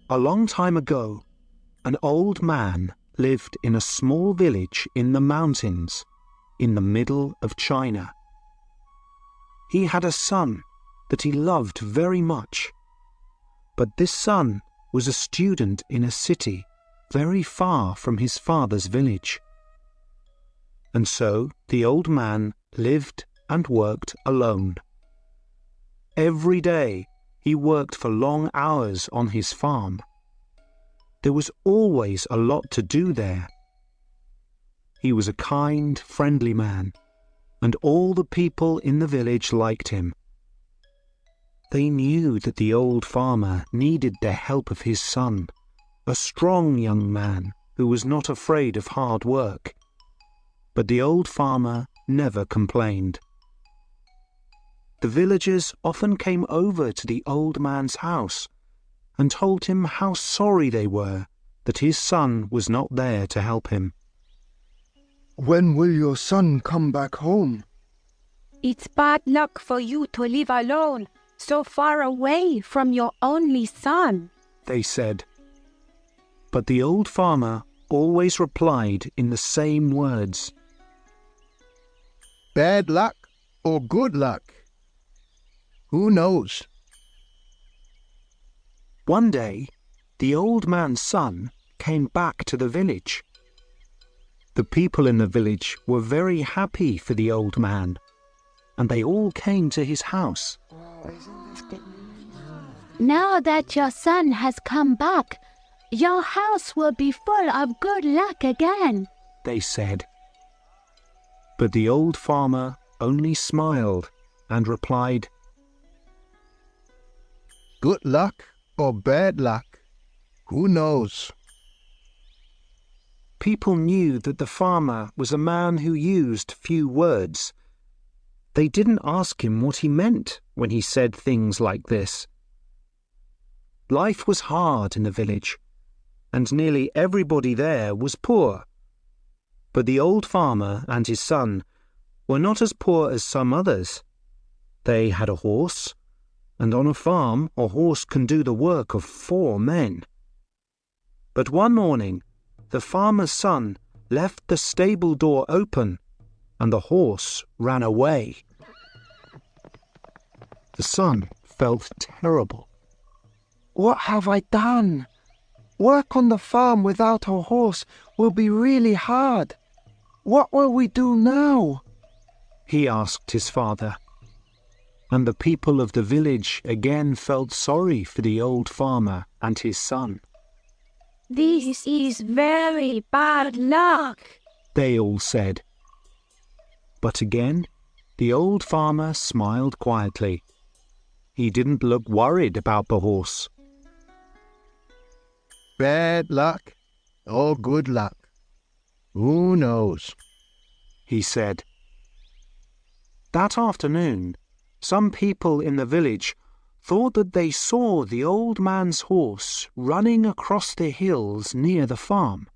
A long time ago, an old man lived in a small village in the mountains in the middle of China. He had a son that he loved very much, but this son was a student in a city very far from his father's village. And so the old man lived and worked alone. Every day he worked for long hours on his farm. There was always a lot to do there. He was a kind, friendly man, and all the people in the village liked him. They knew that the old farmer needed the help of his son, a strong young man who was not afraid of hard work. But the old farmer never complained. The villagers often came over to the old man's house and told him how sorry they were that his son was not there to help him. "When will your son come back home?" It's bad luck for you to live alone, so far away from your only son, they said. But the old farmer always replied in the same words. Bad luck or good luck? Who knows? One day, the old man's son came back to the village. The people in the village were very happy for the old man, and they all came to his house. Now that your son has come back, your house will be full of good luck again, they said. But the old farmer only smiled and replied, Good luck or bad luck? Who knows? People knew that the farmer was a man who used few words. They didn't ask him what he meant when he said things like this. Life was hard in the village, and nearly everybody there was poor. But the old farmer and his son were not as poor as some others. They had a horse, and on a farm a horse can do the work of 4 men. But one morning, the farmer's son left the stable door open, and the horse ran away. The son felt terrible. What have I done? Work on the farm without a horse will be really hard. What will we do now? He asked his father. And the people of the village again felt sorry for the old farmer and his son. This is very bad luck, they all said. But again, the old farmer smiled quietly. He didn't look worried about the horse. Bad luck or good luck? Who knows? He said. That afternoon, some people in the village thought that they saw the old man's horse running across the hills near the farm.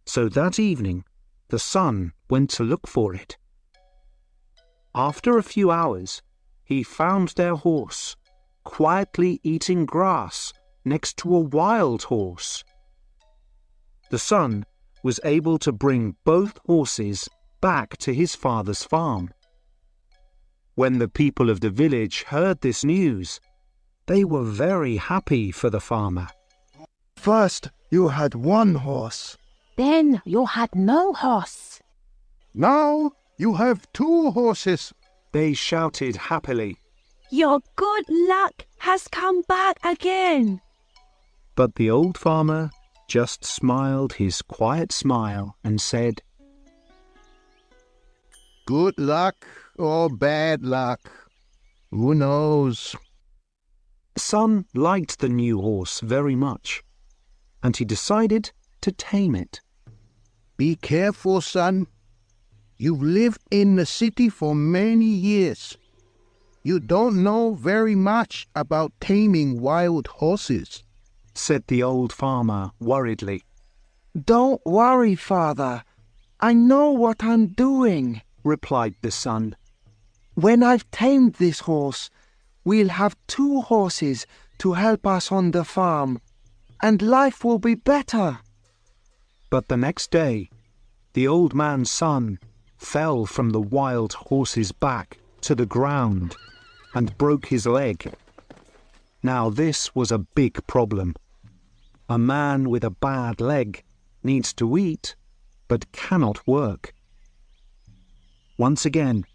So that evening, the son went to look for it. After a few hours, he found their horse quietly eating grass next to a wild horse. The son was able to bring both horses back to his father's farm. When the people of the village heard this news, they were very happy for the farmer. First, you had one horse. Then you had no horse. Now you have 2 horses, they shouted happily. Your good luck has come back again. But the old farmer just smiled his quiet smile and said, Good luck or bad luck? Who knows? Son liked the new horse very much, and he decided to tame it. Be careful, son. You've lived in the city for many years. You don't know very much about taming wild horses, said the old farmer worriedly. Don't worry, father. I know what I'm doing, replied the son. When I've tamed this horse, we'll have 2 horses to help us on the farm. and life will be better. But the next day, the old man's son fell from the wild horse's back to the ground and broke his leg. Now this was a big problem. A man with a bad leg needs to eat, but cannot work. Once again,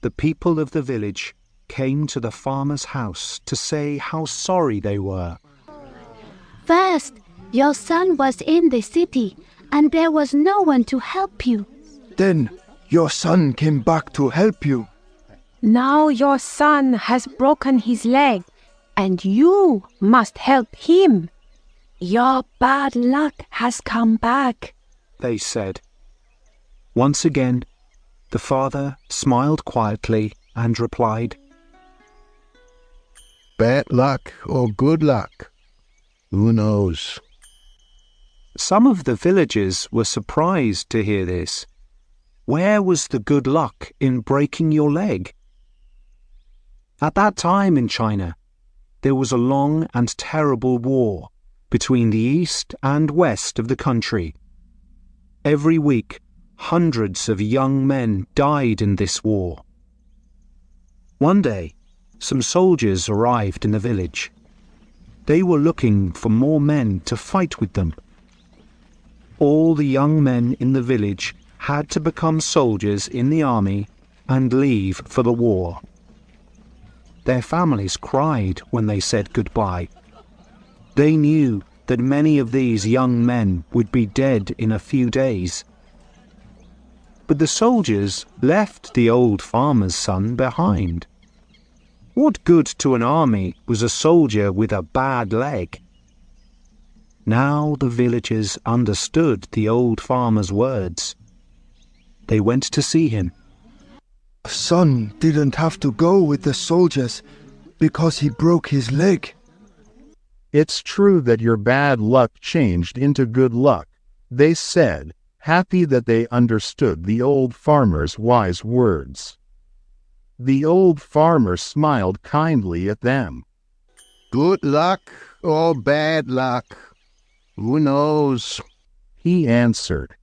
the people of the village came to the farmer's house to say how sorry they were. First, your son was in the city, and there was no one to help you. Then your son came back to help you. Now your son has broken his leg, and you must help him. Your bad luck has come back, they said. Once again, the father smiled quietly and replied, Bad luck or good luck? Who knows? Some of the villagers were surprised to hear this. Where was the good luck in breaking your leg? At that time in China, there was a long and terrible war between the east and west of the country. Every week, hundreds of young men died in this war. One day, some soldiers arrived in the village. They were looking for more men to fight with them. All the young men in the village had to become soldiers in the army and leave for the war. Their families cried when they said goodbye. They knew that many of these young men would be dead in a few days. But the soldiers left the old farmer's son behind. What good to an army was a soldier with a bad leg? Now the villagers understood the old farmer's words. They went to see him. Son didn't have to go with the soldiers because he broke his leg. It's true that your bad luck changed into good luck, they said, happy that they understood the old farmer's wise words. The old farmer smiled kindly at them. Good luck or bad luck? Who knows? He answered.